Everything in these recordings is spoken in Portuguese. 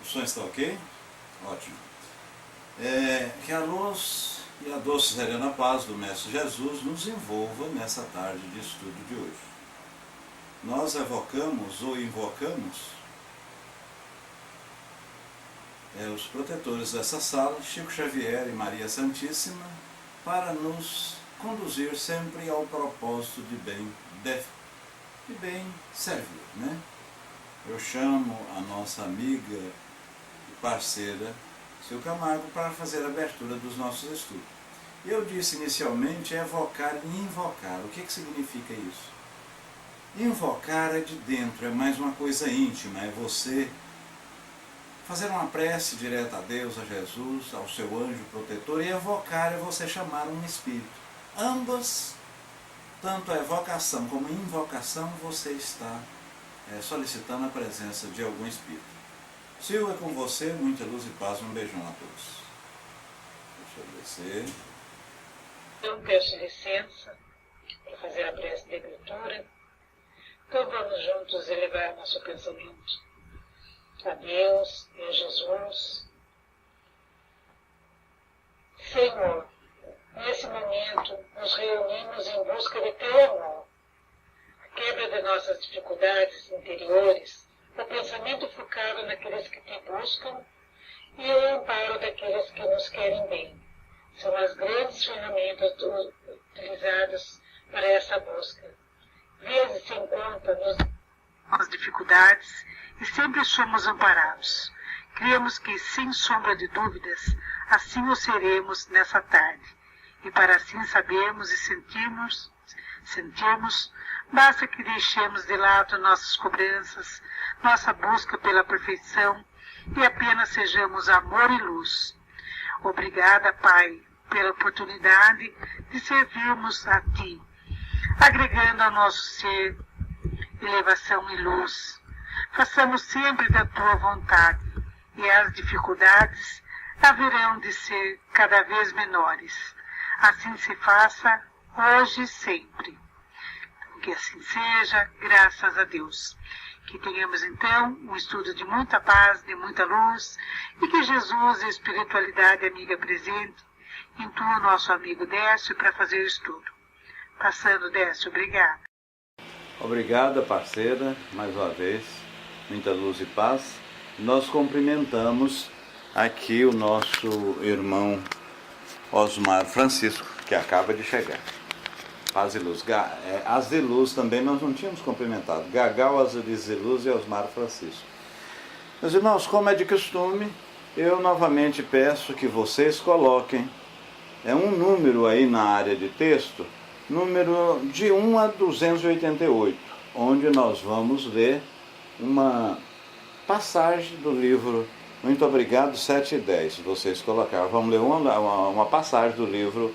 O som está ok? Ótimo. Que a luz e a doce serena paz do Mestre Jesus nos envolva nessa tarde de estudo de hoje. Nós evocamos ou invocamos os protetores dessa sala, Chico Xavier e Maria Santíssima, para nos conduzir sempre ao propósito de bem servir, né? Eu chamo a nossa amiga e parceira, Sil Camargo, para fazer a abertura dos nossos estudos. Eu disse inicialmente evocar e invocar. O que significa isso? Invocar é de dentro, é mais uma coisa íntima, é você fazer uma prece direta a Deus, a Jesus, ao seu anjo protetor, e evocar é você chamar um espírito. Ambas, tanto a evocação como a invocação, você está solicitando a presença de algum espírito. Sil, é com você, muita luz e paz, um beijão a todos. Deixa eu descer. Eu peço licença para fazer a prece de abertura. Então vamos juntos elevar nosso pensamento a Deus e a Jesus. Senhor, nesse momento nos reunimos em busca de teu amor, a quebra de nossas dificuldades interiores, o pensamento focado naqueles que te buscam e o amparo daqueles que nos querem bem. São as grandes ferramentas utilizadas para essa busca. Vezes se encontra nas dificuldades e sempre somos amparados. Criamos que, sem sombra de dúvidas, assim o seremos nessa tarde. E para assim sabermos e sentirmos, basta que deixemos de lado nossas cobranças, nossa busca pela perfeição e apenas sejamos amor e luz. Obrigada, Pai, pela oportunidade de servirmos a Ti, agregando ao nosso ser elevação e luz. Façamos sempre da Tua vontade e as dificuldades haverão de ser cada vez menores. Assim se faça hoje e sempre. Que assim seja, graças a Deus. Que tenhamos então um estudo de muita paz, de muita luz, e que Jesus e a espiritualidade amiga presente intua o nosso amigo Décio para fazer o estudo. Passando, Décio, obrigada. Obrigada, parceira, mais uma vez, muita luz e paz. Nós cumprimentamos aqui o nosso irmão Osmar Francisco, que acaba de chegar. Paz e luz. As de luz também nós não tínhamos cumprimentado. Gagal, Azulis e Luz e Osmar Francisco. Meus irmãos, como é de costume, eu novamente peço que vocês coloquem um número aí na área de texto, número de 1 a 288, onde nós vamos ler uma passagem do livro Muito Obrigado, 7 e 10. Vocês colocaram. Vamos ler uma passagem do livro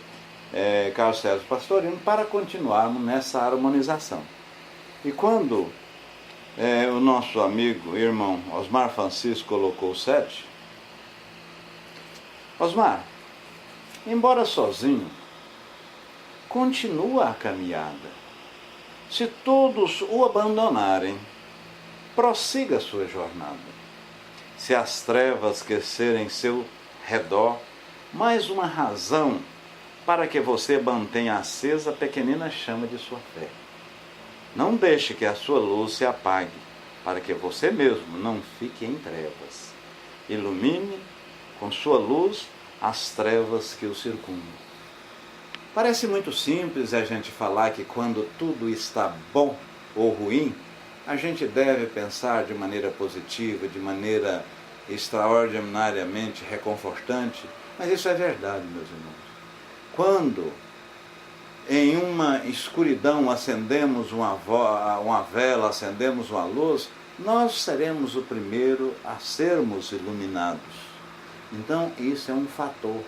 Carlos César Pastorino para continuarmos nessa harmonização. E quando o nosso amigo, irmão Osmar Francisco colocou 7, Osmar, embora sozinho, continua a caminhada. Se todos o abandonarem, prossiga a sua jornada. Se as trevas crescerem em seu redor, mais uma razão para que você mantenha acesa a pequenina chama de sua fé. Não deixe que a sua luz se apague, para que você mesmo não fique em trevas. Ilumine com sua luz as trevas que o circundam. Parece muito simples a gente falar que quando tudo está bom ou ruim, a gente deve pensar de maneira positiva, de maneira extraordinariamente reconfortante, mas isso é verdade, meus irmãos. Quando em uma escuridão acendemos uma vela, acendemos uma luz, nós seremos o primeiro a sermos iluminados. Então isso é um fator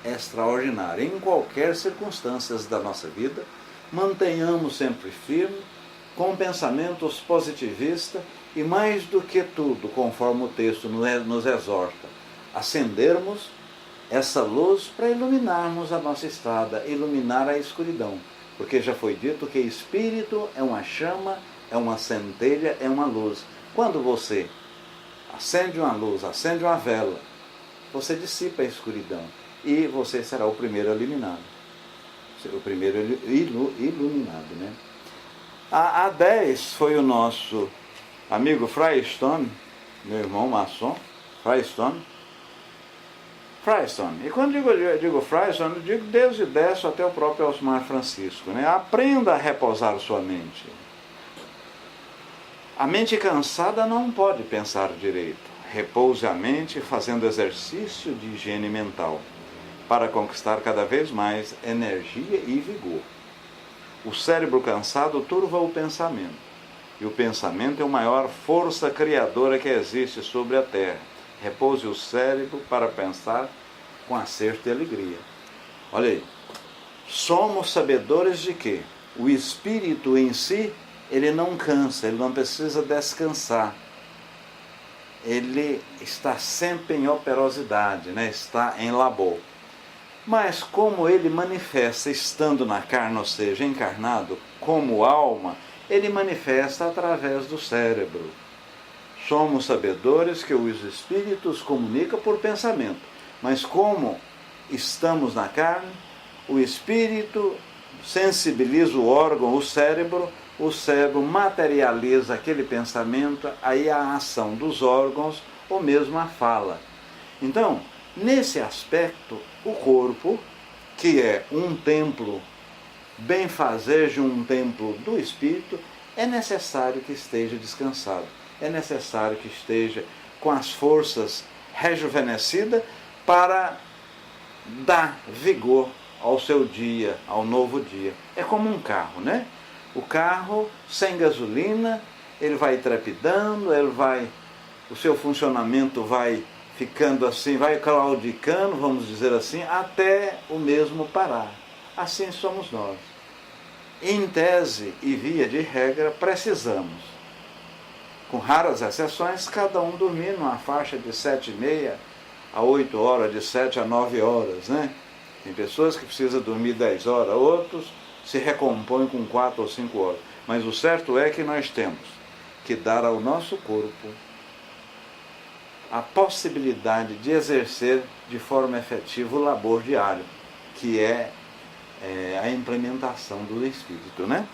extraordinário. Em qualquer circunstância da nossa vida, mantenhamos sempre firme, com pensamentos positivistas e, mais do que tudo, conforme o texto nos exorta, acendermos essa luz para iluminarmos a nossa estrada, iluminar a escuridão. Porque já foi dito que espírito é uma chama, é uma centelha, é uma luz. Quando você acende uma luz, acende uma vela, você dissipa a escuridão e você será o primeiro eliminado, o primeiro iluminado, né? A 10 foi o nosso amigo Firestone, meu irmão maçom, Firestone. E quando eu digo Firestone, eu digo desde Décio até o próprio Osmar Francisco, né? Aprenda a repousar sua mente. A mente cansada não pode pensar direito. Repouse a mente fazendo exercício de higiene mental, para conquistar cada vez mais energia e vigor. O cérebro cansado turva o pensamento, e o pensamento é a maior força criadora que existe sobre a Terra. Repouse o cérebro para pensar com acerto e alegria. Olha aí, somos sabedores de que o espírito em si, ele não cansa, ele não precisa descansar. Ele está sempre em operosidade, né? Está em labor. Mas como ele manifesta estando na carne, ou seja, encarnado, como alma, ele manifesta através do cérebro. Somos sabedores que os espíritos comunicam por pensamento, mas como estamos na carne, o espírito sensibiliza o órgão, o cérebro materializa aquele pensamento, aí a ação dos órgãos ou mesmo a fala. Então, nesse aspecto, o corpo, que é um templo, benfazejo um templo do espírito, é necessário que esteja descansado, é necessário que esteja com as forças rejuvenescidas para dar vigor ao seu dia, ao novo dia. É como um carro, né? O carro sem gasolina, ele vai trepidando, o seu funcionamento vai ficando assim, vai claudicando, vamos dizer assim, até o mesmo parar. Assim somos nós. Em tese e via de regra, precisamos, com raras exceções, cada um dormir numa faixa de 7h30 a 8 horas, de 7 a 9 horas, né? Tem pessoas que precisam dormir 10 horas, outros se recompõem com 4 ou 5 horas. Mas o certo é que nós temos que dar ao nosso corpo a possibilidade de exercer de forma efetiva o labor diário, que é a implementação do Espírito, né?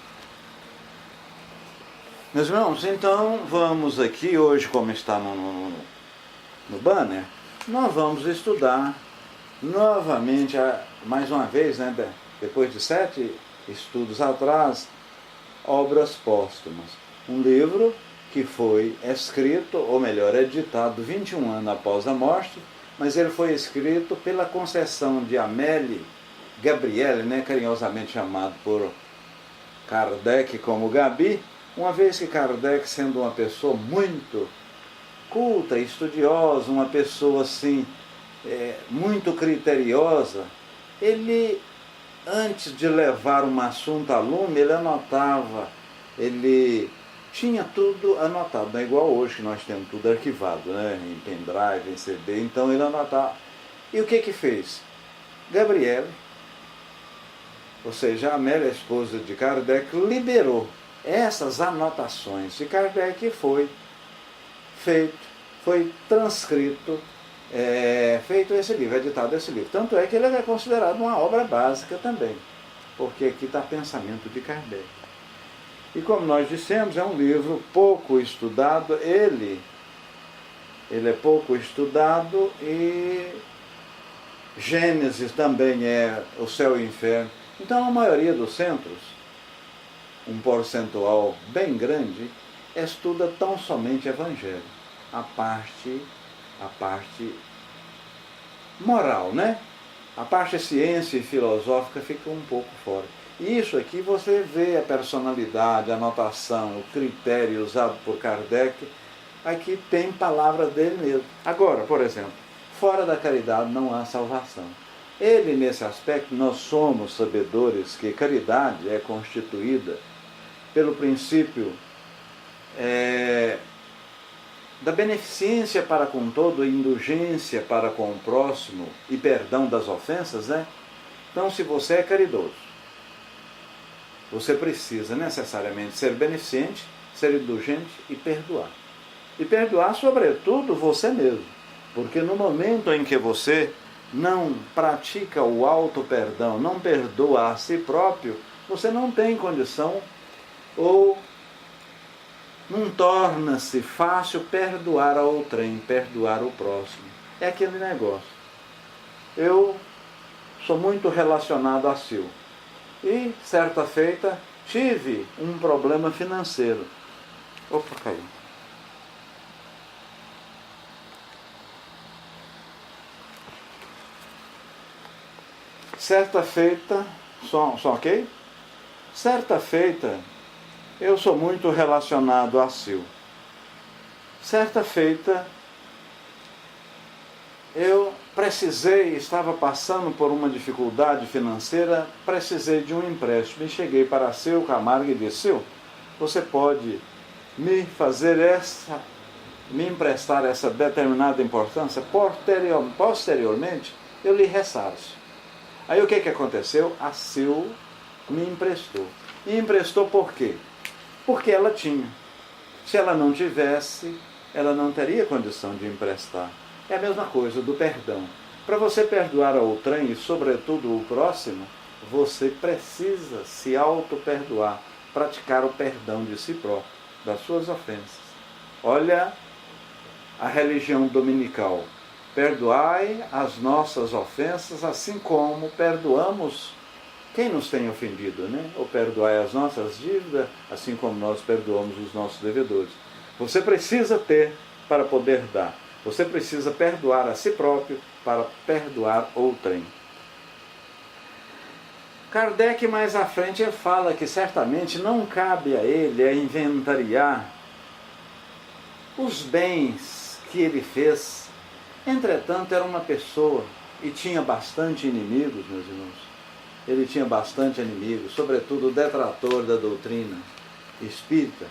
Meus irmãos, então vamos aqui, hoje como está no banner, nós vamos estudar novamente, mais uma vez, né, depois de 7 estudos atrás, Obras Póstumas. Um livro que foi escrito, ou melhor, editado 21 anos após a morte, mas ele foi escrito pela concessão de Amélie Gabriele, né, carinhosamente chamado por Kardec como Gabi, uma vez que Kardec, sendo uma pessoa muito culta, estudiosa, uma pessoa assim, muito criteriosa, ele, antes de levar um assunto a lume, ele anotava, ele tinha tudo anotado, não é igual hoje que nós temos tudo arquivado, né, em pendrive, em CD, então ele anotava. E o que fez? Gabriele, ou seja, a Amélia, a esposa de Kardec, liberou essas anotações de Kardec e foi transcrito, feito esse livro, editado esse livro. Tanto é que ele é considerado uma obra básica também, porque aqui está pensamento de Kardec. E como nós dissemos, é um livro pouco estudado, ele é pouco estudado, e Gênesis também é o céu e o inferno. Então a maioria dos centros, um percentual bem grande, estuda tão somente Evangelho, a parte moral, né? A parte ciência e filosófica fica um pouco fora. E isso aqui você vê a personalidade, a anotação, o critério usado por Kardec, aqui tem palavra dele mesmo. Agora, por exemplo, fora da caridade não há salvação. Ele, nesse aspecto, nós somos sabedores que caridade é constituída pelo princípio da beneficência para com todo, indulgência para com o próximo e perdão das ofensas, né? Então, se você é caridoso, você precisa necessariamente ser beneficente, ser indulgente e perdoar. E perdoar, sobretudo, você mesmo. Porque no momento em que você não pratica o auto-perdão, não perdoa a si próprio, você não tem condição ou não torna-se fácil perdoar a outrem, perdoar o próximo. É aquele negócio. Eu sou muito relacionado a Sil. E, certa feita, tive um problema financeiro. Opa, caiu. Certa feita, som ok? Certa feita, eu sou muito relacionado a Sil. Certa feita, eu estava passando por uma dificuldade financeira, precisei de um empréstimo. E cheguei para Sil Camargo e disse: Sil, você pode me emprestar essa determinada importância? Posteriormente, eu lhe ressarço. Aí o que aconteceu? A Sil me emprestou. E emprestou por quê? Porque ela tinha. Se ela não tivesse, ela não teria condição de emprestar. É a mesma coisa do perdão. Para você perdoar a outrem e, sobretudo, o próximo, você precisa se auto-perdoar, praticar o perdão de si próprio, das suas ofensas. Olha a religião dominical. Perdoai as nossas ofensas, assim como perdoamos quem nos tem ofendido, né? Ou perdoai as nossas dívidas, assim como nós perdoamos os nossos devedores. Você precisa ter para poder dar. Você precisa perdoar a si próprio para perdoar outrem. Kardec, mais à frente, fala que certamente não cabe a ele inventariar os bens que ele fez. Entretanto, era uma pessoa e tinha bastante inimigos, meus irmãos. Ele tinha bastante inimigos, sobretudo o detrator da doutrina espírita,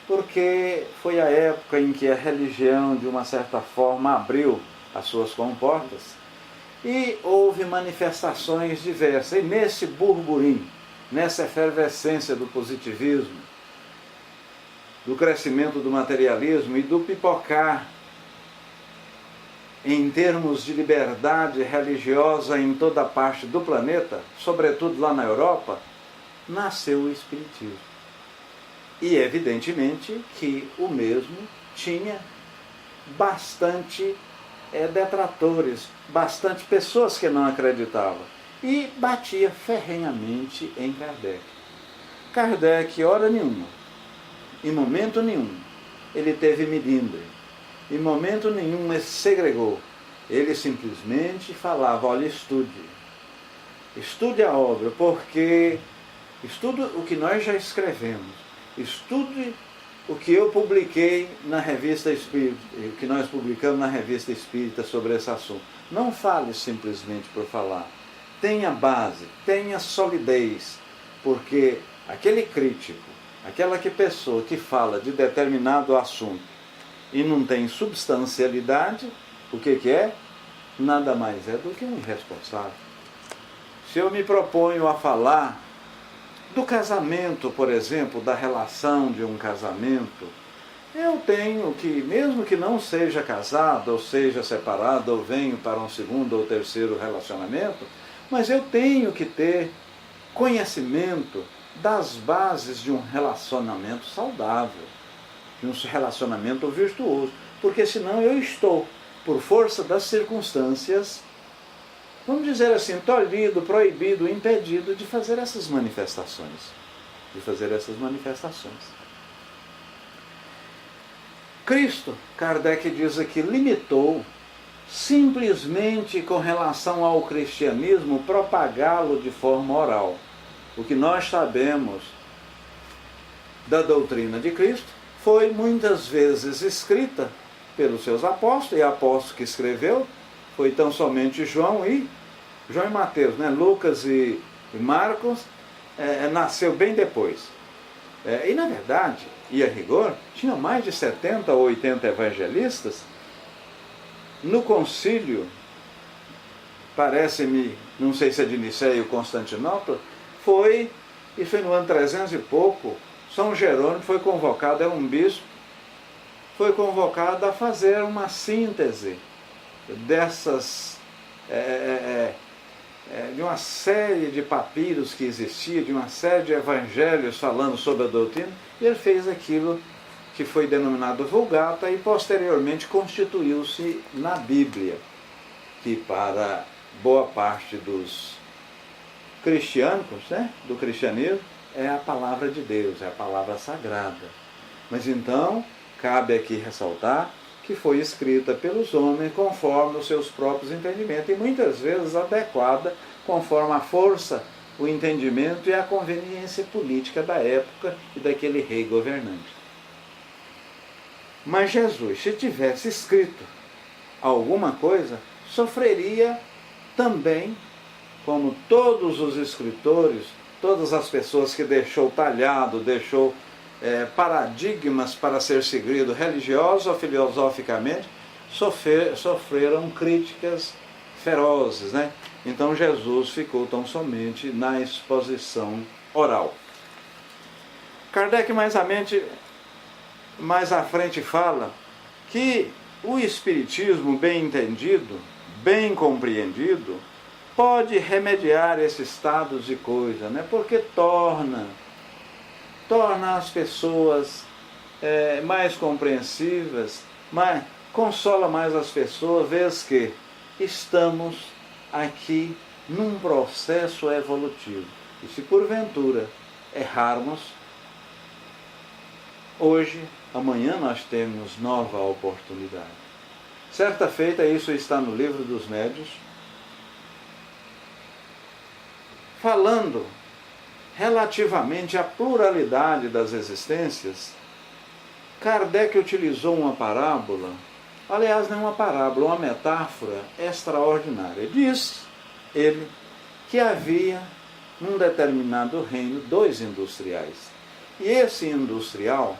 porque foi a época em que a religião, de uma certa forma, abriu as suas comportas e houve manifestações diversas. E nesse burburinho, nessa efervescência do positivismo, do crescimento do materialismo e do pipocar em termos de liberdade religiosa em toda parte do planeta, sobretudo lá na Europa, nasceu o Espiritismo. E evidentemente que o mesmo tinha bastante detratores, bastante pessoas que não acreditavam, e batia ferrenhamente em Kardec. Kardec, hora nenhuma, em momento nenhum, ele teve melindre. Em momento nenhum ele segregou. Ele simplesmente falava: olha, estude a obra, porque estude o que nós já escrevemos, estude o que eu publiquei na Revista Espírita, o que nós publicamos na Revista Espírita sobre esse assunto. Não fale simplesmente por falar. Tenha base, tenha solidez, porque aquele crítico, aquela pessoa que fala de determinado assunto e não tem substancialidade, o que é? Nada mais é do que um irresponsável. Se eu me proponho a falar do casamento, por exemplo, da relação de um casamento, eu tenho que, mesmo que não seja casado, ou seja separado, ou venho para um segundo ou terceiro relacionamento, mas eu tenho que ter conhecimento das bases de um relacionamento saudável, de um relacionamento virtuoso, porque senão eu estou, por força das circunstâncias, vamos dizer assim, tolhido, proibido, impedido de fazer essas manifestações. Cristo, Kardec diz aqui, limitou simplesmente com relação ao cristianismo propagá-lo de forma oral. O que nós sabemos da doutrina de Cristo foi muitas vezes escrita pelos seus apóstolos, e apóstolo que escreveu foi tão somente João e Mateus, né? Lucas e Marcos nasceu bem depois. E na verdade, e a rigor, tinha mais de 70 ou 80 evangelistas. No concílio, parece-me, não sei se é de Nicéia ou Constantinopla, foi no ano 300 e pouco, São Jerônimo foi convocado, é um bispo, foi convocado a fazer uma síntese dessas de uma série de papiros que existia, de uma série de evangelhos falando sobre a doutrina, e ele fez aquilo que foi denominado Vulgata e posteriormente constituiu-se na Bíblia, que para boa parte dos cristianos, né, do cristianismo, é a palavra de Deus, é a palavra sagrada. Mas então, cabe aqui ressaltar que foi escrita pelos homens conforme os seus próprios entendimentos e muitas vezes adequada conforme a força, o entendimento e a conveniência política da época e daquele rei governante. Mas Jesus, se tivesse escrito alguma coisa, sofreria também, como todos os escritores, todas as pessoas que deixou talhado, deixou paradigmas para ser seguido religioso ou filosoficamente, sofreram críticas ferozes, né? Então Jesus ficou tão somente na exposição oral. Kardec mais à frente fala que o Espiritismo bem entendido, bem compreendido, pode remediar esse estado de coisa, né? Porque torna as pessoas mais compreensivas, consola mais as pessoas, vez que estamos aqui num processo evolutivo. E se porventura errarmos, hoje, amanhã nós temos nova oportunidade. Certa feita, isso está no Livro dos Médiuns, falando relativamente à pluralidade das existências, Kardec utilizou uma parábola, aliás, não é uma parábola, uma metáfora extraordinária. Diz ele que havia num determinado reino 2 industriais. E esse industrial,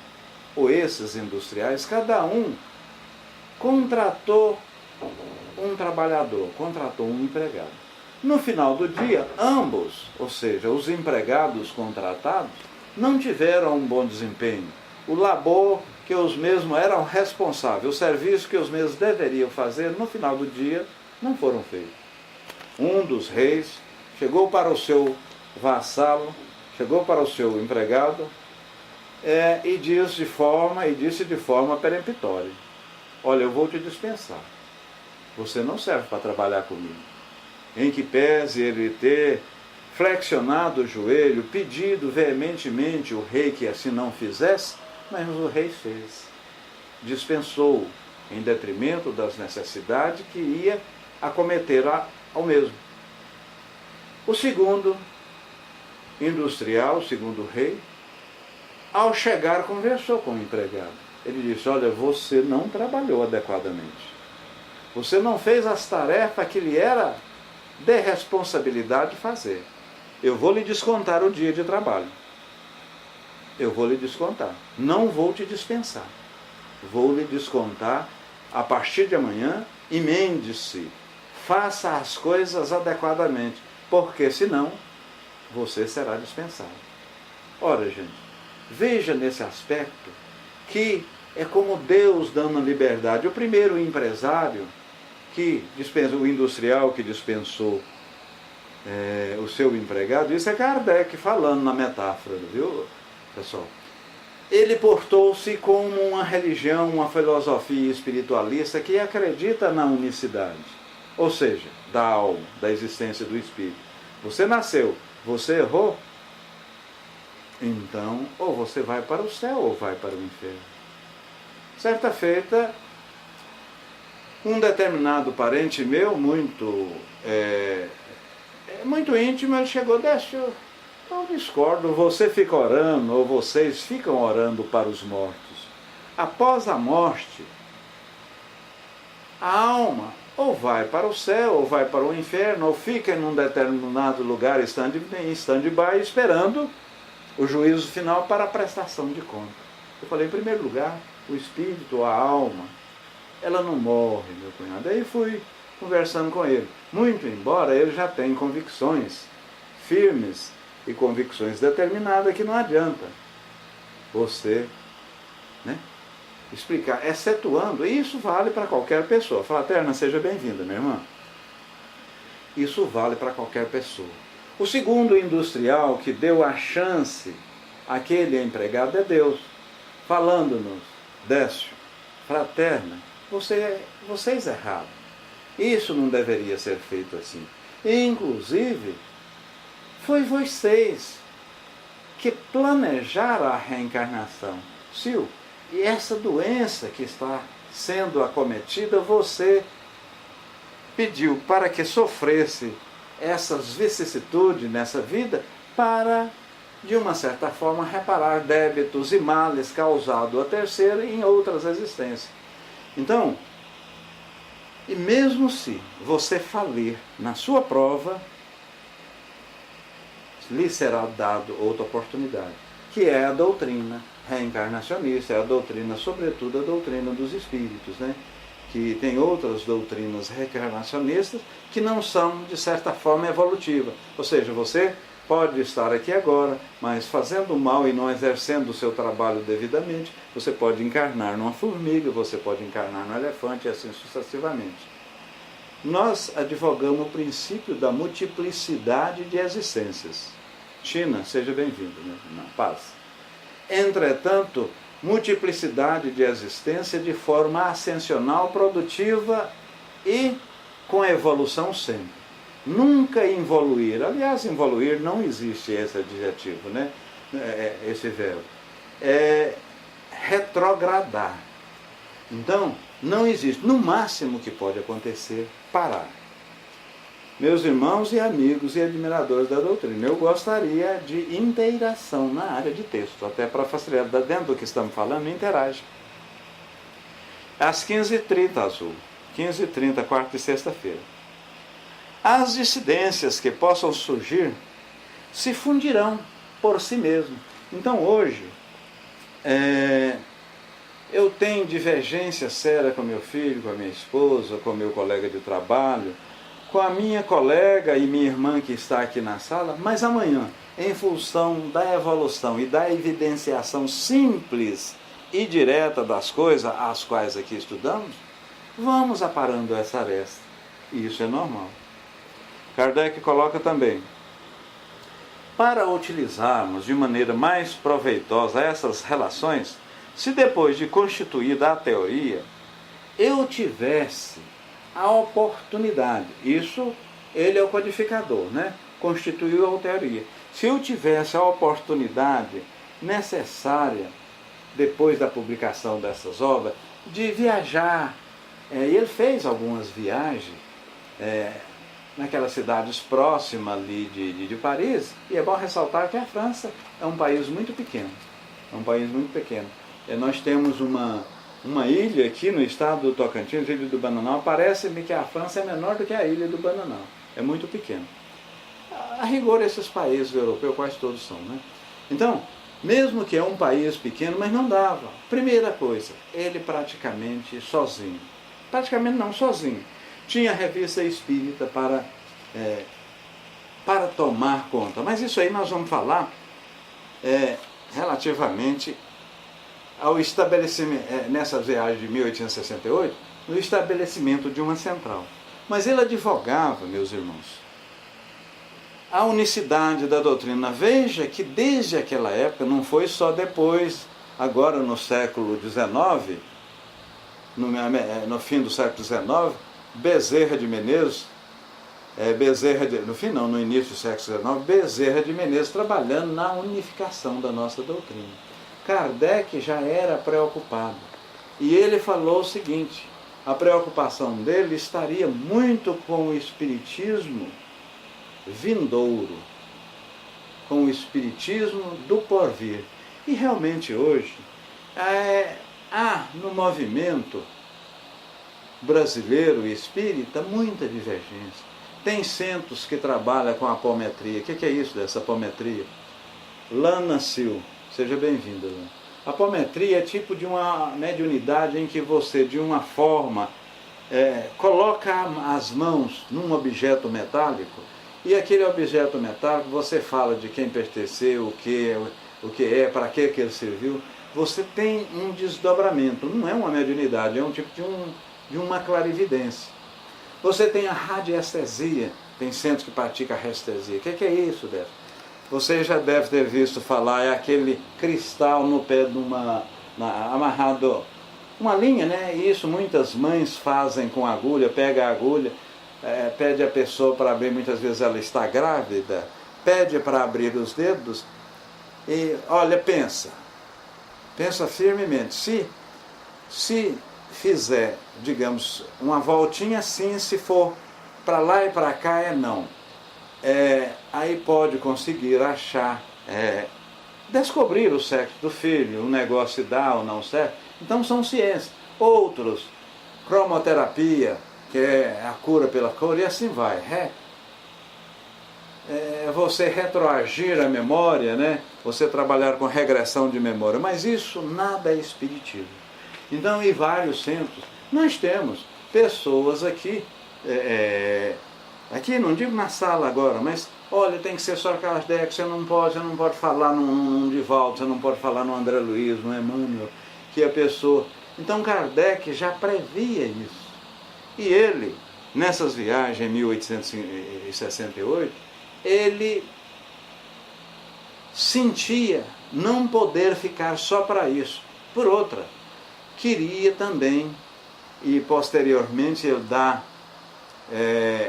ou esses industriais, cada um contratou um trabalhador, contratou um empregado. No final do dia, ambos, ou seja, os empregados contratados, não tiveram um bom desempenho. O labor que os mesmos eram responsáveis, o serviço que os mesmos deveriam fazer, no final do dia, não foram feitos. Um dos reis chegou para o seu vassalo, chegou para o seu empregado e disse de forma peremptória: olha, eu vou te dispensar. Você não serve para trabalhar comigo. Em que pese ele ter flexionado o joelho, pedido veementemente o rei que assim não fizesse, mas o rei fez. Dispensou em detrimento das necessidades que ia acometer ao mesmo. O segundo industrial, o segundo rei, ao chegar conversou com o empregado. Ele disse: olha, você não trabalhou adequadamente. Você não fez as tarefas que lhe era de responsabilidade fazer. Eu vou lhe descontar o dia de trabalho. Eu vou lhe descontar. Não vou te dispensar. Vou lhe descontar a partir de amanhã. Emende-se. Faça as coisas adequadamente. Porque senão você será dispensado. Ora, gente, veja nesse aspecto que é como Deus dando liberdade. O primeiro empresário que dispensou, o industrial que dispensou o seu empregado, isso é Kardec falando na metáfora, viu, pessoal? Ele portou-se como uma religião, uma filosofia espiritualista que acredita na unicidade, ou seja, da alma, da existência do espírito. Você nasceu, você errou, então ou você vai para o céu ou vai para o inferno. Certa feita, um determinado parente meu, muito íntimo, ele chegou: eu discordo, você fica orando, ou vocês ficam orando para os mortos. Após a morte, a alma ou vai para o céu, ou vai para o inferno, ou fica em um determinado lugar, em stand-by, esperando o juízo final para a prestação de conta. Eu falei, em primeiro lugar, o espírito, a alma, ela não morre, meu cunhado. Aí fui conversando com ele. Muito embora ele já tenha convicções firmes e convicções determinadas que não adianta você explicar, excetuando, e isso vale para qualquer pessoa. Fraterna, seja bem-vinda, minha irmã. Isso vale para qualquer pessoa. O segundo industrial que deu a chance àquele empregado é Deus, falando-nos, Décio, fraterna, vocês erraram. Isso não deveria ser feito assim. Inclusive, foi vocês que planejaram a reencarnação. Sil, e essa doença que está sendo acometida, você pediu para que sofresse essas vicissitudes nessa vida para, de uma certa forma, reparar débitos e males causados a terceiro em outras existências. Então, e mesmo se você falir na sua prova, lhe será dado outra oportunidade, que é a doutrina reencarnacionista, é a doutrina, sobretudo a doutrina dos espíritos, né? Que tem outras doutrinas reencarnacionistas que não são, de certa forma, evolutivas. Ou seja, você pode estar aqui agora, mas fazendo mal e não exercendo o seu trabalho devidamente, você pode encarnar numa formiga, você pode encarnar no elefante e assim sucessivamente. Nós advogamos o princípio da multiplicidade de existências. China, seja bem-vindo, né? Na paz. Entretanto, multiplicidade de existência de forma ascensional, produtiva e com evolução sempre. Nunca involuir. Aliás, involuir não existe esse adjetivo, né? Esse verbo. É retrogradar. Então, não existe. No máximo que pode acontecer, parar. Meus irmãos e amigos e admiradores da doutrina, eu gostaria de interação na área de texto, até para facilitar, dentro do que estamos falando, interage. Às 15h30, Azul, 15h30, quarta e sexta-feira. As dissidências que possam surgir se fundirão por si mesmo. Então, hoje, eu tenho divergência séria com meu filho, com a minha esposa, com meu colega de trabalho, com a minha colega e minha irmã que está aqui na sala, mas amanhã, em função da evolução e da evidenciação simples e direta das coisas às quais aqui estudamos, vamos aparando essa aresta. E isso é normal. Kardec coloca também, para utilizarmos de maneira mais proveitosa essas relações, se depois de constituída a teoria, eu tivesse a oportunidade, isso ele é o codificador, né? Constituiu a teoria. Se eu tivesse a oportunidade necessária, depois da publicação dessas obras, de viajar, ele fez algumas viagens naquelas cidades próximas ali de Paris, e é bom ressaltar que a França é um país muito pequeno. É um país muito pequeno. Nós temos uma ilha aqui no estado do Tocantins, Ilha do Bananal. Parece-me que a França é menor do que a Ilha do Bananal. É muito pequeno. A rigor, esses países europeus quase todos são, né? Então, mesmo que é um país pequeno, mas não dava. Primeira coisa, ele praticamente sozinho. Praticamente não, sozinho. Tinha a revista espírita para tomar conta. Mas isso aí nós vamos falar relativamente ao estabelecimento, nessa viagem de 1868, no estabelecimento de uma central. Mas ele advogava, meus irmãos, a unicidade da doutrina. Veja que desde aquela época, não foi só depois, agora no século XIX, no fim do século XIX, Bezerra de Menezes, no início do século XIX, Bezerra de Menezes trabalhando na unificação da nossa doutrina. Kardec já era preocupado. E ele falou o seguinte, a preocupação dele estaria muito com o espiritismo vindouro, com o espiritismo do porvir. E realmente hoje, há no movimento brasileiro e espírita muita divergência. Tem centros que trabalham com a apometria. O que é isso dessa apometria? Lana Sil. Seja bem-vinda. A apometria é tipo de uma mediunidade em que você, de uma forma, coloca as mãos num objeto metálico e aquele objeto metálico você fala de quem pertenceu, o que é, para que ele serviu. você tem um desdobramento. Não é uma mediunidade, é um tipo de uma clarividência. Você tem a radiestesia, tem centros que praticam a restesia. O que é isso, Décio? Você já deve ter visto falar, é aquele cristal no pé de amarrado uma linha, né? E isso muitas mães fazem com agulha, pega a agulha, pede a pessoa para abrir, muitas vezes ela está grávida, pede para abrir os dedos e, olha, pensa firmemente, se fizer, digamos, uma voltinha assim, se for para lá e para cá é não. Aí pode conseguir achar, descobrir o sexo do filho, o negócio se dá ou não certo. Então são ciências. Outros, cromoterapia, que é a cura pela cor, e assim vai. Você retroagir a memória, né? Você trabalhar com regressão de memória, mas isso nada é espiritismo. Então, em vários centros, nós temos pessoas aqui, aqui não digo na sala agora, mas olha, tem que ser só Kardec, você não pode falar num Divaldo, você não pode falar no André Luiz, no Emmanuel, que a pessoa... Então Kardec já previa isso. E ele, nessas viagens em 1868, ele sentia não poder ficar só para isso. Por outra, queria também, e posteriormente ele dá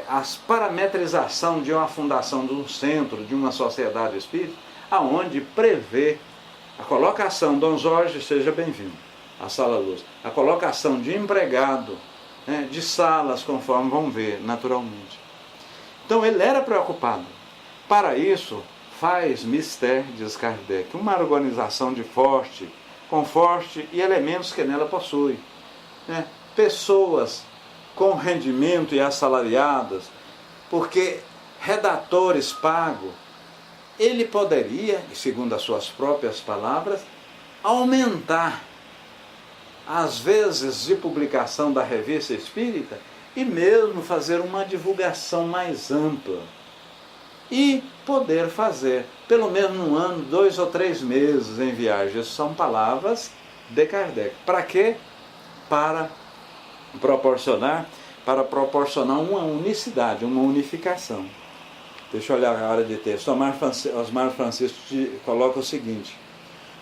a parametrização de uma fundação de um centro, de uma sociedade espírita, aonde prevê a colocação, Dom Jorge, seja bem-vindo, a Sala Luz, a colocação de empregado, de salas, conforme vão ver, naturalmente. Então ele era preocupado. Para isso, faz mister, diz Kardec, uma organização com forte e elementos que nela possui. Pessoas com rendimento e assalariadas, porque redatores pagos, ele poderia, segundo as suas próprias palavras, aumentar as vezes de publicação da revista espírita e mesmo fazer uma divulgação mais ampla. E poder fazer, pelo menos num ano, 2 ou 3 meses em viagens. São palavras de Kardec. Para quê? Para proporcionar uma unicidade, uma unificação. Deixa eu olhar a hora de texto. Osmar Francisco coloca o seguinte: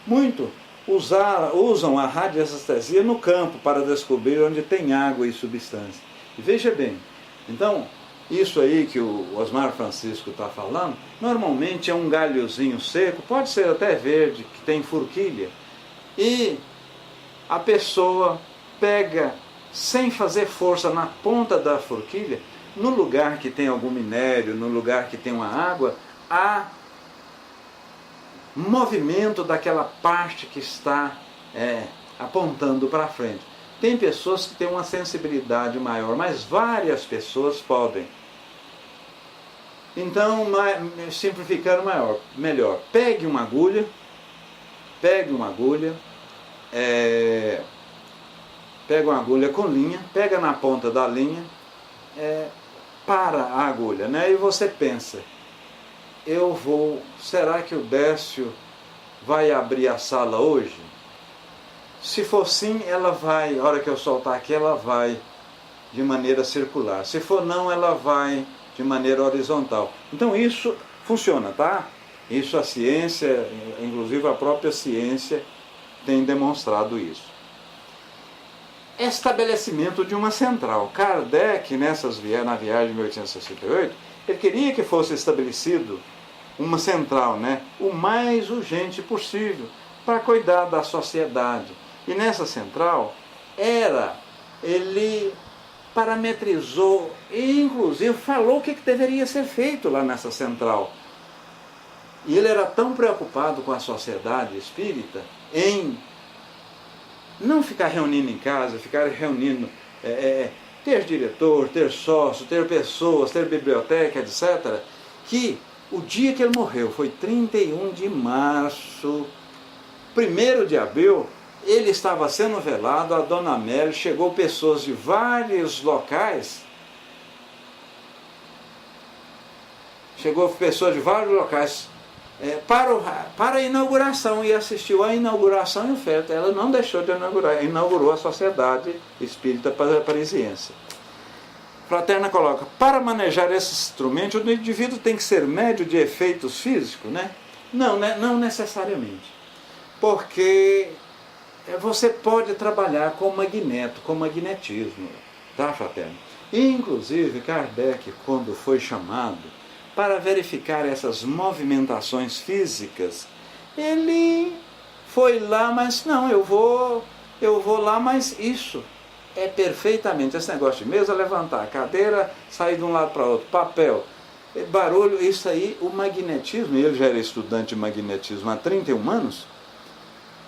muito usam a radiestesia no campo para descobrir onde tem água e substância. E veja bem, então, isso aí que o Osmar Francisco está falando, normalmente é um galhozinho seco, pode ser até verde, que tem forquilha, e a pessoa pega, sem fazer força na ponta da forquilha, no lugar que tem algum minério, no lugar que tem uma água, há movimento daquela parte que está apontando para frente. Tem pessoas que têm uma sensibilidade maior, mas várias pessoas podem. Então, simplificando melhor, pegue uma agulha, pega uma agulha com linha, pega na ponta da linha, para a agulha, né? E você pensa, será que o Décio vai abrir a sala hoje? Se for sim, ela vai, a hora que eu soltar aqui, ela vai de maneira circular. Se for não, ela vai de maneira horizontal. Então isso funciona, tá? Isso a ciência, inclusive a própria ciência, tem demonstrado isso. Estabelecimento de uma central. Kardec, na viagem de 1868, ele queria que fosse estabelecido uma central, né? O mais urgente possível, para cuidar da sociedade. E nessa central, ele parametrizou e inclusive falou o que deveria ser feito lá nessa central. E ele era tão preocupado com a sociedade espírita em não ficar reunindo em casa, ficar reunindo, ter diretor, ter sócio, ter pessoas, ter biblioteca, etc., que o dia que ele morreu foi 31 de março, 1º de abril, ele estava sendo velado, a Dona Amélia, chegou pessoas de vários locais, para a inauguração e assistiu à inauguração e o feto. Ela não deixou de inaugurar, inaugurou a Sociedade Espírita Parisiense. Fraterna coloca, para manejar esse instrumento, o indivíduo tem que ser médio de efeitos físicos, né? Não, né? Não necessariamente. Porque você pode trabalhar com magneto, com magnetismo, tá, fraterno? Inclusive, Kardec, quando foi chamado para verificar essas movimentações físicas, ele foi lá, mas não, eu vou lá, mas isso é perfeitamente, esse negócio de mesa, levantar a cadeira, sair de um lado para outro, papel, barulho, isso aí, o magnetismo, ele já era estudante de magnetismo há 31 anos,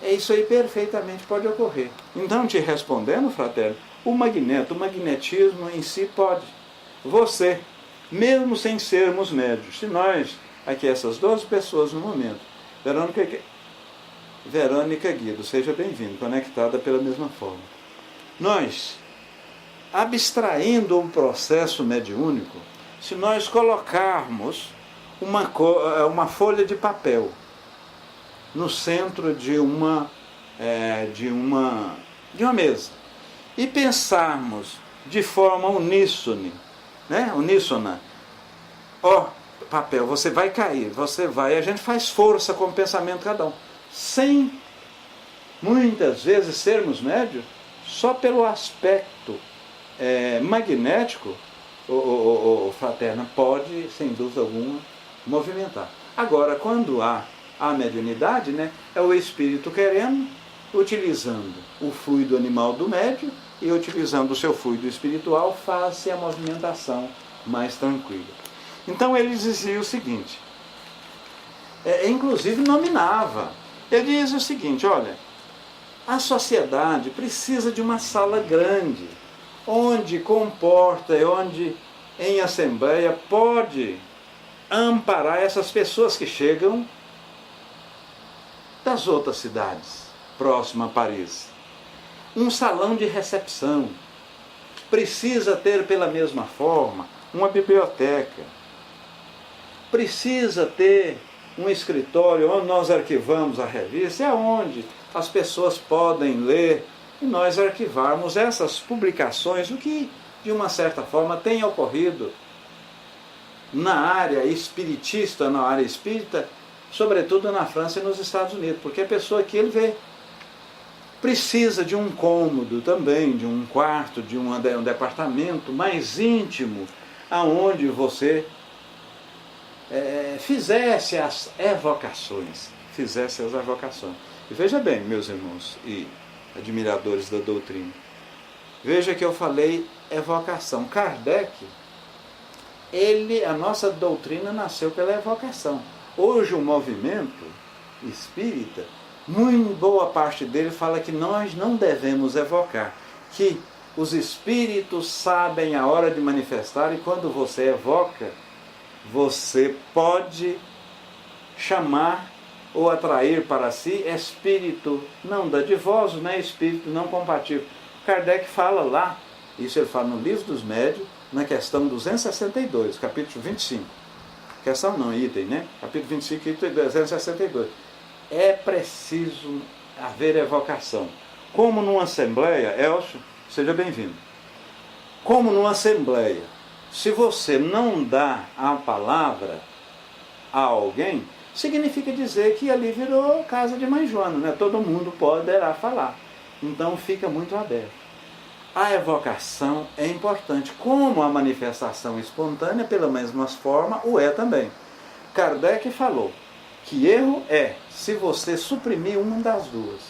isso aí perfeitamente pode ocorrer. Então, te respondendo, fraterno, o magnetismo em si pode. Você, mesmo sem sermos médios, se nós, aqui essas 12 pessoas no momento, Verônica Guido, seja bem-vindo, conectada pela mesma forma. Nós, abstraindo um processo mediúnico, se nós colocarmos uma folha de papel no centro de uma mesa e pensarmos de forma uníssona, papel, você vai cair, a gente faz força com o pensamento cada um, sem muitas vezes sermos médios, só pelo aspecto magnético, fraterna, pode, sem dúvida alguma, movimentar. Agora, quando há a mediunidade, né, é o espírito querendo, utilizando o fluido animal do médium e utilizando o seu fluido espiritual, faz-se a movimentação mais tranquila. Então ele dizia o seguinte, inclusive nominava, ele dizia o seguinte, olha, a sociedade precisa de uma sala grande, onde comporta, onde em assembleia pode amparar essas pessoas que chegam das outras cidades, próximo a Paris. Um salão de recepção. Precisa ter, pela mesma forma, uma biblioteca. Precisa ter um escritório onde nós arquivamos a revista, é onde as pessoas podem ler e nós arquivarmos essas publicações, o que, de uma certa forma, tem ocorrido na área espiritista, na área espírita, sobretudo na França e nos Estados Unidos, porque a pessoa que ele vê precisa de um cômodo também, de um quarto, de um departamento mais íntimo, aonde você fizesse as evocações. E veja bem, meus irmãos e admiradores da doutrina, veja que eu falei evocação. Kardec, a nossa doutrina nasceu pela evocação. Hoje o movimento espírita, muito boa parte dele fala que nós não devemos evocar, que os espíritos sabem a hora de manifestar e quando você evoca, você pode chamar ou atrair para si espírito não dadivoso, né? Espírito não compatível. Kardec fala lá, isso ele fala no Livro dos Médiuns, na questão 262, capítulo 25. Questão não, item, né? Capítulo 25, item 262. É preciso haver evocação. Como numa assembleia, Elcio, seja bem-vindo. Como numa assembleia, se você não dá a palavra a alguém, significa dizer que ali virou casa de mãe Joana, né? Todo mundo poderá falar. Então fica muito aberto. A evocação é importante, como a manifestação espontânea, pela mesma forma, o é também. Kardec falou que erro é se você suprimir uma das duas.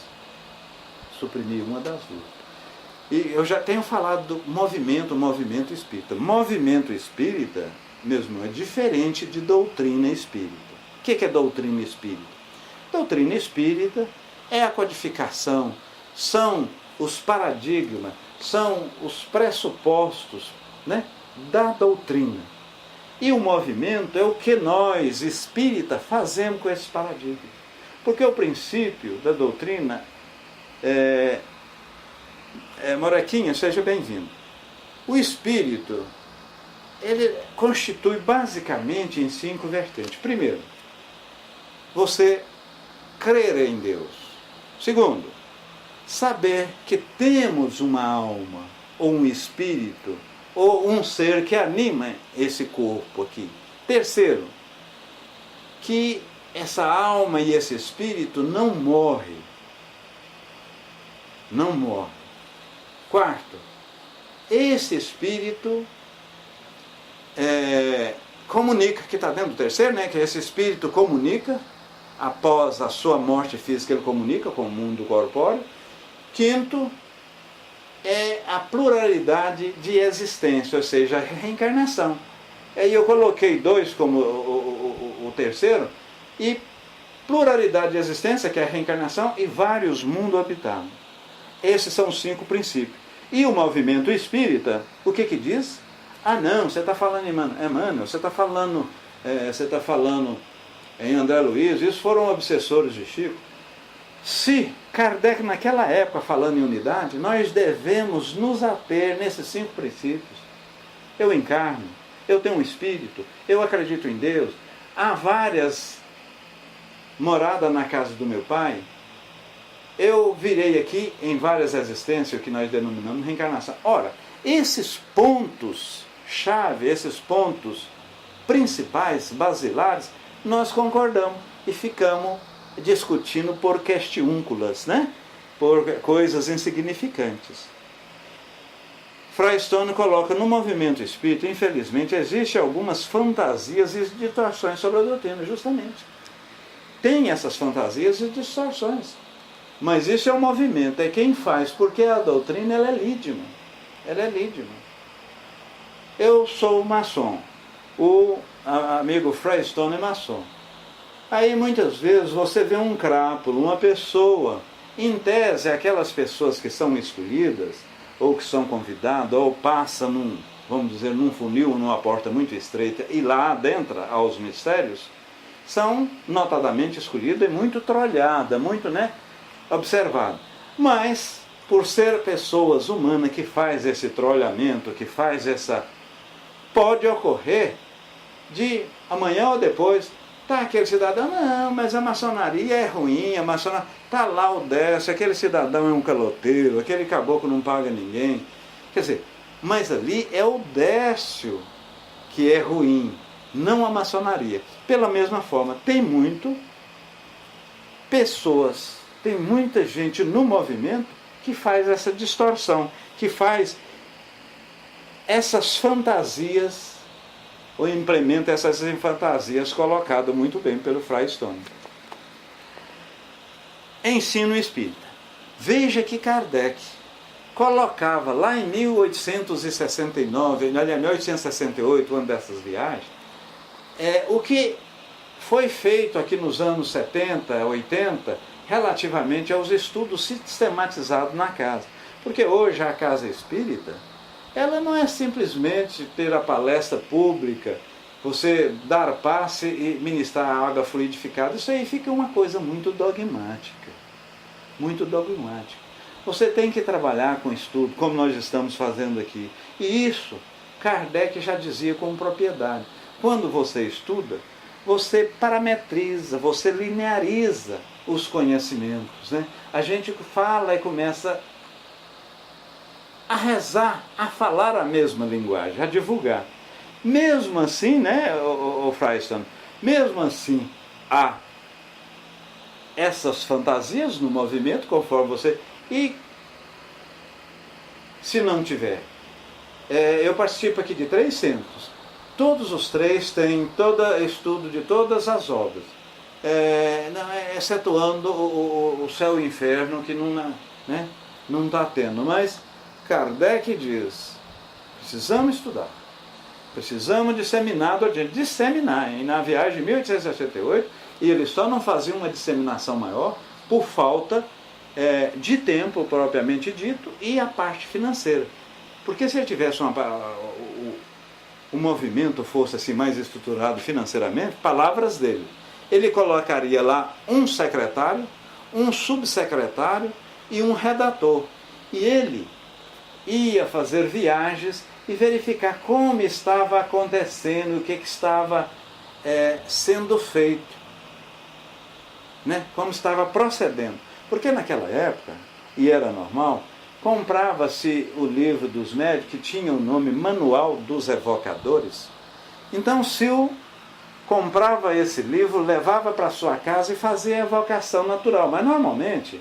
E eu já tenho falado do movimento espírita. Movimento espírita, mesmo, é diferente de doutrina espírita. O que é doutrina espírita? Doutrina espírita é a codificação, são os paradigmas, são os pressupostos, né, da doutrina. E o movimento é o que nós, espírita, fazemos com esses paradigmas. Porque o princípio da doutrina Morequinha, seja bem-vindo. O espírito, ele constitui basicamente em 5 vertentes. Primeiro, você crer em Deus. Segundo, saber que temos uma alma, ou um espírito, ou um ser que anima esse corpo aqui. Terceiro, que essa alma e esse espírito não morre. Não morre. Quarto, esse espírito comunica, que está dentro do terceiro, né? Que esse espírito comunica, após a sua morte física ele comunica com o mundo corpóreo. Quinto, é a pluralidade de existência, ou seja, a reencarnação. Aí eu coloquei 2 como o terceiro, e pluralidade de existência, que é a reencarnação, e vários mundos habitados. Esses são os 5 princípios. E o movimento espírita, o que diz? Ah não, você está falando em Emmanuel, você está falando em André Luiz, isso foram obsessores de Chico. Se Kardec naquela época falando em unidade, nós devemos nos ater nesses 5 princípios. Eu encarno, eu tenho um espírito, eu acredito em Deus, há várias moradas na casa do meu pai, eu virei aqui em várias existências, o que nós denominamos reencarnação. Ora, esses pontos-chave, esses pontos principais, basilares, nós concordamos e ficamos discutindo por questiúnculas, né? Por coisas insignificantes. Firestone coloca no movimento espírita, infelizmente, existem algumas fantasias e distorções sobre a doutrina, justamente. Tem essas fantasias e distorções. Mas isso é um movimento, é quem faz, porque a doutrina ela é lídima. Ela é lídima. Eu sou maçom. O amigo Firestone é maçom. Aí muitas vezes você vê um crápulo, uma pessoa, em tese aquelas pessoas que são escolhidas, ou que são convidadas, ou passam num funil, numa porta muito estreita, e lá adentra aos mistérios, são notadamente escolhidas e muito trolhadas, muito, observadas. Mas, por ser pessoas humanas que faz esse trolhamento, que faz essa... Pode ocorrer de amanhã ou depois... Tá aquele cidadão, não, mas a maçonaria é ruim, a maçonaria... Tá lá o Décio, aquele cidadão é um caloteiro, aquele caboclo não paga ninguém. Quer dizer, mas ali é o Décio que é ruim, não a maçonaria. Pela mesma forma, tem muita gente no movimento que faz essa distorção, que faz essas fantasias, ou implementa essas fantasias colocadas muito bem pelo Firestone. Ensino espírita. Veja que Kardec colocava lá em 1869, aliás, 1868, uma dessas viagens, o que foi feito aqui nos anos 70, 80, relativamente aos estudos sistematizados na casa. Porque hoje a casa espírita, ela não é simplesmente ter a palestra pública, você dar passe e ministrar água fluidificada. Isso aí fica uma coisa muito dogmática. Muito dogmática. Você tem que trabalhar com estudo, como nós estamos fazendo aqui. E isso, Kardec já dizia com propriedade. Quando você estuda, você parametriza, você lineariza os conhecimentos, né? A gente fala e começa a rezar, a falar a mesma linguagem, a divulgar. Mesmo assim, o Firestone, mesmo assim, há essas fantasias no movimento, conforme você... E se não tiver, eu participo aqui de 3 centros. Todos os 3 têm estudo de todas as obras, excetuando o céu e o inferno, que não está tendo. Mas Kardec diz, precisamos estudar, precisamos disseminar, e na viagem de 1868, e eles só não faziam uma disseminação maior por falta de tempo propriamente dito e a parte financeira. Porque se ele tivesse o movimento fosse assim mais estruturado financeiramente, palavras dele, ele colocaria lá um secretário, um subsecretário e um redator. E ele ia fazer viagens e verificar como estava acontecendo, o que estava sendo feito. né? Como estava procedendo. Porque naquela época, e era normal, comprava-se o livro dos médios que tinha o nome Manual dos Evocadores. Então Sil comprava esse livro, levava para sua casa e fazia a evocação natural. Mas normalmente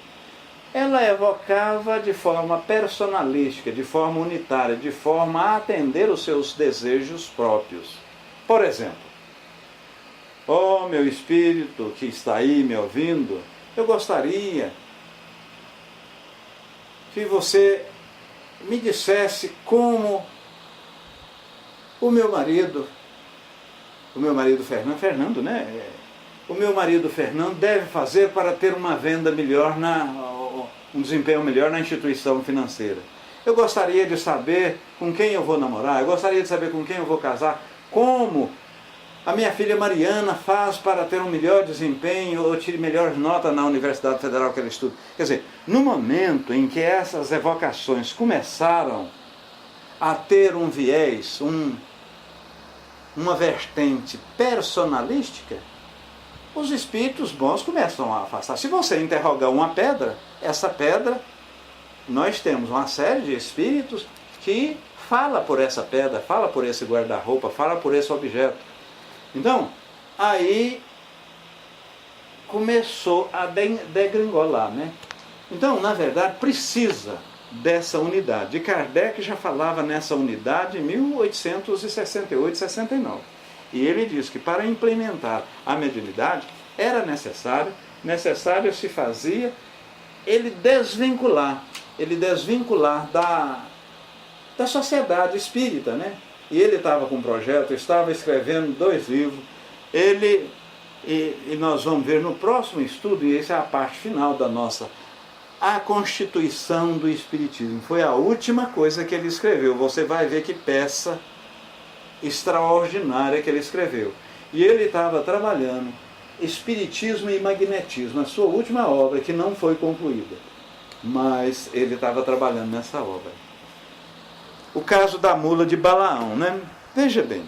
ela evocava de forma personalística, de forma unitária, de forma a atender os seus desejos próprios. Por exemplo, ó meu espírito que está aí me ouvindo, eu gostaria que você me dissesse como o meu marido Fernando, né? O meu marido Fernando deve fazer para ter uma venda melhor, um desempenho melhor na instituição financeira. Eu gostaria de saber com quem eu vou namorar, eu gostaria de saber com quem eu vou casar, como a minha filha Mariana faz para ter um melhor desempenho ou tire melhores notas na Universidade Federal que ela estuda. Quer dizer, no momento em que essas evocações começaram a ter um viés, uma vertente personalística, os espíritos bons começam a afastar. Se você interrogar uma pedra, essa pedra, nós temos uma série de espíritos que fala por essa pedra, fala por esse guarda-roupa, fala por esse objeto. Então, aí começou a degringolar, né? Então, na verdade, precisa dessa unidade. E Kardec já falava nessa unidade em 1868, 69. E ele diz que para implementar a mediunidade era necessário se fazia ele desvincular da sociedade espírita, né? E ele estava com um projeto, estava escrevendo 2 livros. E nós vamos ver no próximo estudo, e essa é a parte final da nossa, a Constituição do Espiritismo. Foi a última coisa que ele escreveu. Você vai ver que peça extraordinária que ele escreveu. E ele estava trabalhando Espiritismo e Magnetismo, a sua última obra, que não foi concluída. Mas ele estava trabalhando nessa obra. O caso da mula de Balaão, né? Veja bem,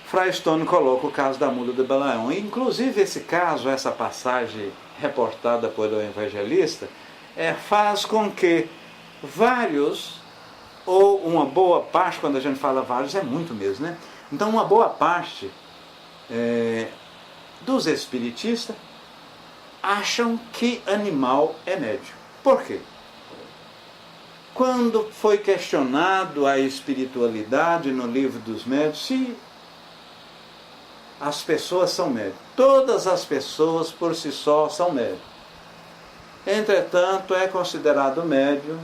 Frei Stone coloca o caso da mula de Balaão. Inclusive esse caso, essa passagem reportada pelo evangelista, faz com que vários, ou uma boa parte, quando a gente fala vários, é muito mesmo, né? Então uma boa parte dos espiritistas acham que animal é médium. Por quê? Quando foi questionado a espiritualidade no livro dos médiuns, se as pessoas são médiuns. Todas as pessoas por si só são médiuns. Entretanto, é considerado médium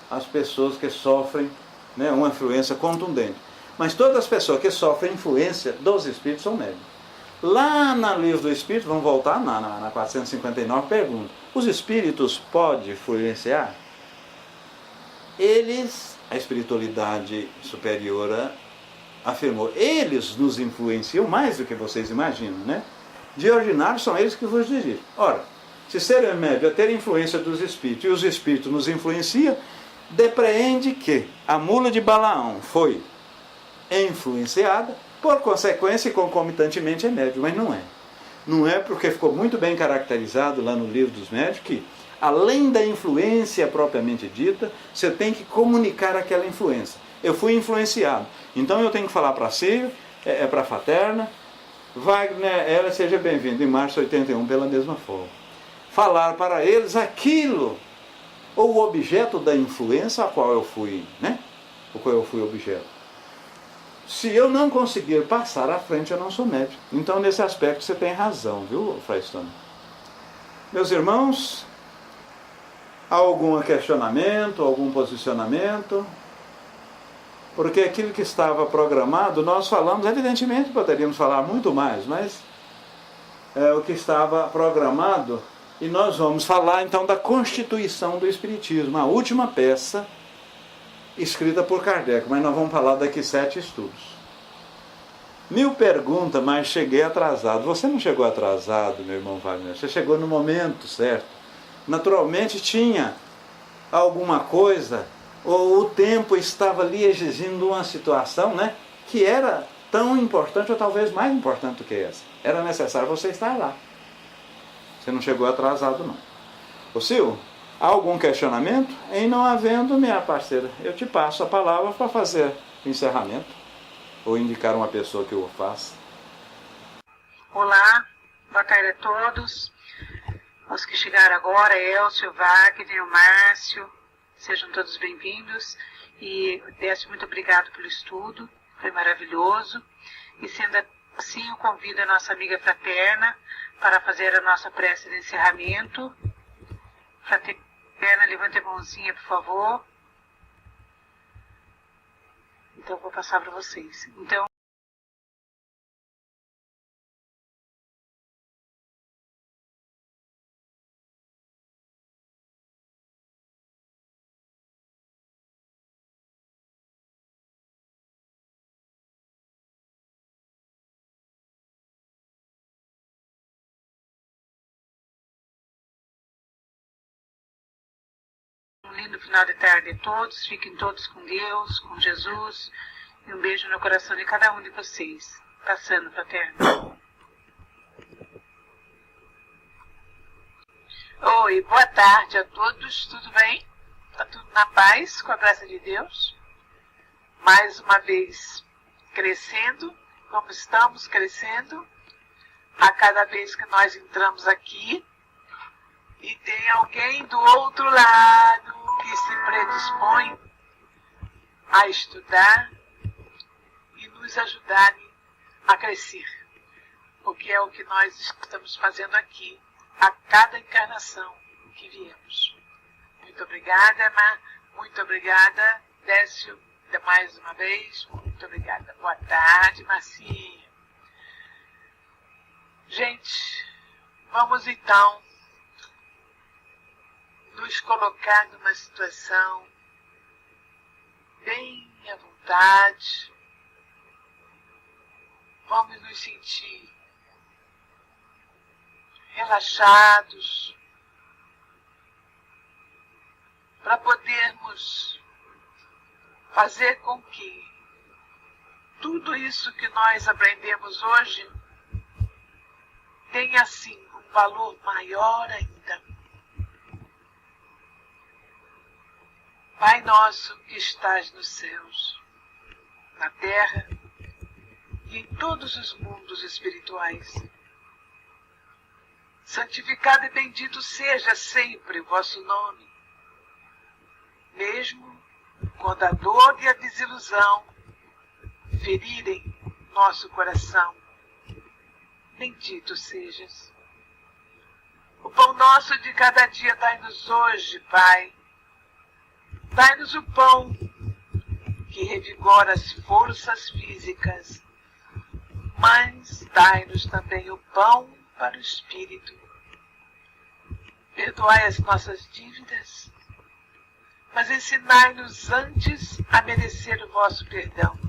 as pessoas que sofrem, né, uma influência contundente. Mas todas as pessoas que sofrem influência dos espíritos são médiuns. Lá no livro do Espírito, vamos voltar na 459, pergunta: os espíritos podem influenciar? A espiritualidade superior afirmou, eles nos influenciam mais do que vocês imaginam, né? De ordinário são eles que vos dirigem. Ora, se serem médios a ter influência dos espíritos e os espíritos nos influenciam, depreende que a mula de Balaão foi influenciada, por consequência e concomitantemente é médium, mas não é. Não é porque ficou muito bem caracterizado lá no livro dos médios que, além da influência propriamente dita, você tem que comunicar aquela influência. Eu fui influenciado, então eu tenho que falar para Sírio, para a Fraterna, Wagner, ela seja bem-vindo, em março de 81, pela mesma forma. Falar para eles aquilo, ou o objeto da influência a qual eu fui, né? O qual eu fui objeto. Se eu não conseguir passar à frente, eu não sou médium. Então, nesse aspecto, você tem razão, viu, Frei Stone? Meus irmãos, há algum questionamento, algum posicionamento? Porque aquilo que estava programado, nós falamos, evidentemente poderíamos falar muito mais, mas o que estava programado, e nós vamos falar então da Constituição do Espiritismo, a última peça escrita por Kardec, mas nós vamos falar daqui 7 estudos. 1000 perguntas, mas cheguei atrasado. Você não chegou atrasado, meu irmão Wagner, você chegou no momento certo. Naturalmente tinha alguma coisa, ou o tempo estava ali exigindo uma situação, né, que era tão importante, ou talvez mais importante do que essa. Era necessário você estar lá. Você não chegou atrasado, não. Ô Sil, há algum questionamento? Em não havendo, minha parceira, eu te passo a palavra para fazer o encerramento ou indicar uma pessoa que o faça. Olá, boa tarde a todos. Os que chegaram agora, Elcio, Wagner, o Márcio, sejam todos bem-vindos. E Décio, muito obrigado pelo estudo, foi maravilhoso. E sendo assim, eu convido a nossa amiga fraterna para fazer a nossa prece de encerramento. Fraterna, levante a mãozinha, por favor. Então, vou passar para vocês. Então, um lindo final de tarde a todos. Fiquem todos com Deus, com Jesus. E um beijo no coração de cada um de vocês. Passando, fraterna. Oi, boa tarde a todos, tudo bem? Tá tudo na paz, com a graça de Deus? Mais uma vez crescendo, como estamos crescendo, a cada vez que nós entramos aqui, e tem alguém do outro lado que se predispõe a estudar e nos ajudarem a crescer, porque é o que nós estamos fazendo aqui, a cada encarnação que viemos. Muito obrigada, muito obrigada, Décio, mais uma vez, muito obrigada. Boa tarde, Marcinha. Gente, vamos então nos colocar numa situação bem à vontade. Vamos nos sentir relaxados para podermos fazer com que tudo isso que nós aprendemos hoje tenha, assim, um valor maior ainda. Pai nosso que estás nos céus, na terra e em todos os mundos espirituais, santificado e bendito seja sempre o vosso nome, mesmo quando a dor e a desilusão ferirem nosso coração. Bendito sejas. O pão nosso de cada dia dai-nos hoje, Pai. Dai-nos o pão que revigora as forças físicas, mas dai-nos também o pão para o Espírito. Perdoai as nossas dívidas, mas ensinai-nos antes a merecer o vosso perdão,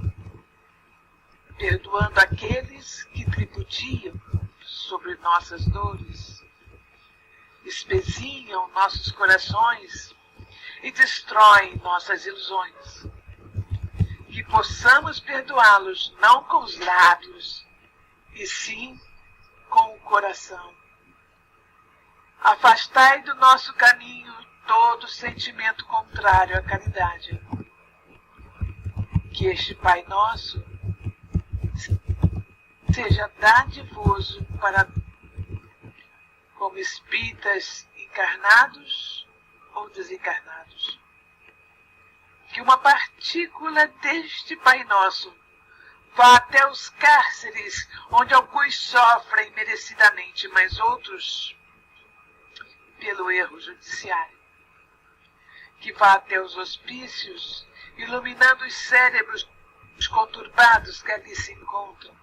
perdoando aqueles que tripudiam sobre nossas dores, espezinham nossos corações e destroem nossas ilusões. Que possamos perdoá-los não com os lábios, e sim com o coração. Afastai do nosso caminho todo sentimento contrário à caridade. Que este Pai Nosso seja dadivoso para como espíritas encarnados ou desencarnados. Que uma partícula deste Pai Nosso vá até os cárceres, onde alguns sofrem merecidamente, mas outros pelo erro judiciário. Que vá até os hospícios, iluminando os cérebros conturbados que ali se encontram.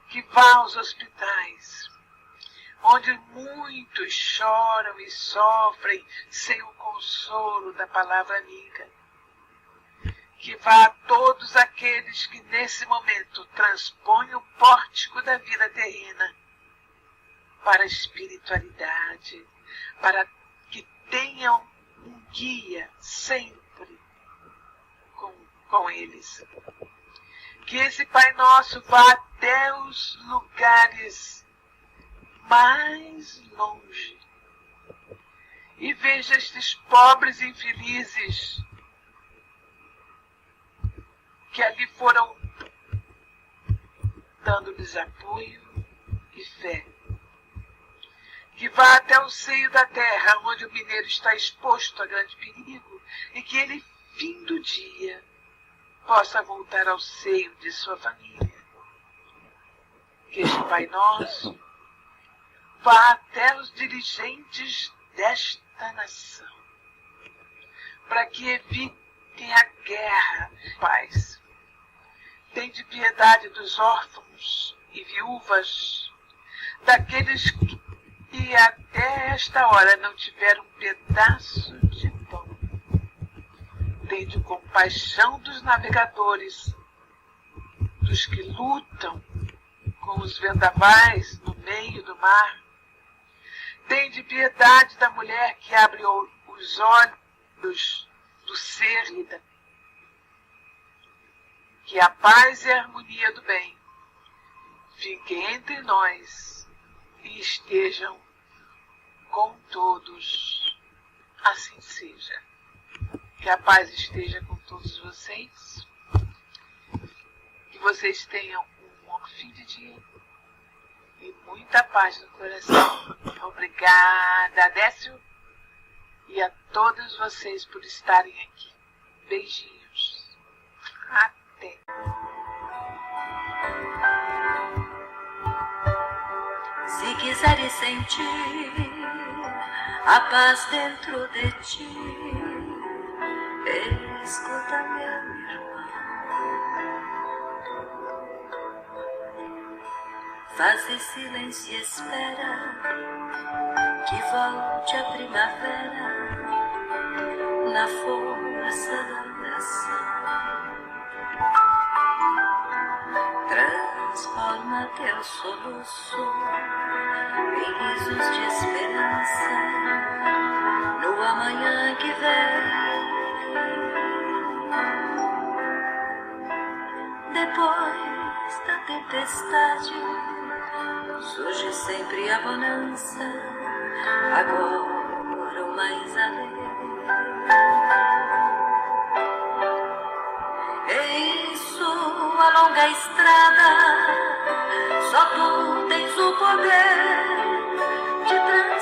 Que vá aos hospitais, onde muitos choram e sofrem sem o consolo da palavra amiga. Que vá a todos aqueles que nesse momento transpõem o pórtico da vida terrena para a espiritualidade, para que tenham um guia sempre com eles. Que esse Pai Nosso vá até os lugares mais longe e veja estes pobres infelizes que ali foram dando-lhes apoio e fé. Que vá até o seio da terra, onde o mineiro está exposto a grande perigo, e que ele, fim do dia, possa voltar ao seio de sua família. Que este Pai Nosso vá até os dirigentes desta nação, para que evitem a guerra, paz. Tende piedade dos órfãos e viúvas, daqueles que até esta hora não tiveram um pedaço de pão. Tende compaixão dos navegadores, dos que lutam com os vendavais no meio do mar. Tende piedade da mulher que abre os olhos do ser e da... Que a paz e a harmonia do bem fiquem entre nós e estejam com todos. Assim seja. Que a paz esteja com todos vocês. Que vocês tenham um bom fim de dia e muita paz no coração. Obrigada, Décio, e a todos vocês por estarem aqui. Beijinhos. Até. Se quiseres sentir a paz dentro de ti, escuta, meu irmão. Faze silêncio e espera que volte a primavera na força da oração. Transforma teu soluço em risos de esperança no amanhã que vem. Depois da tempestade surge sempre a bonança, agora o mais alegre. Em sua longa estrada só tu tens o poder de transformar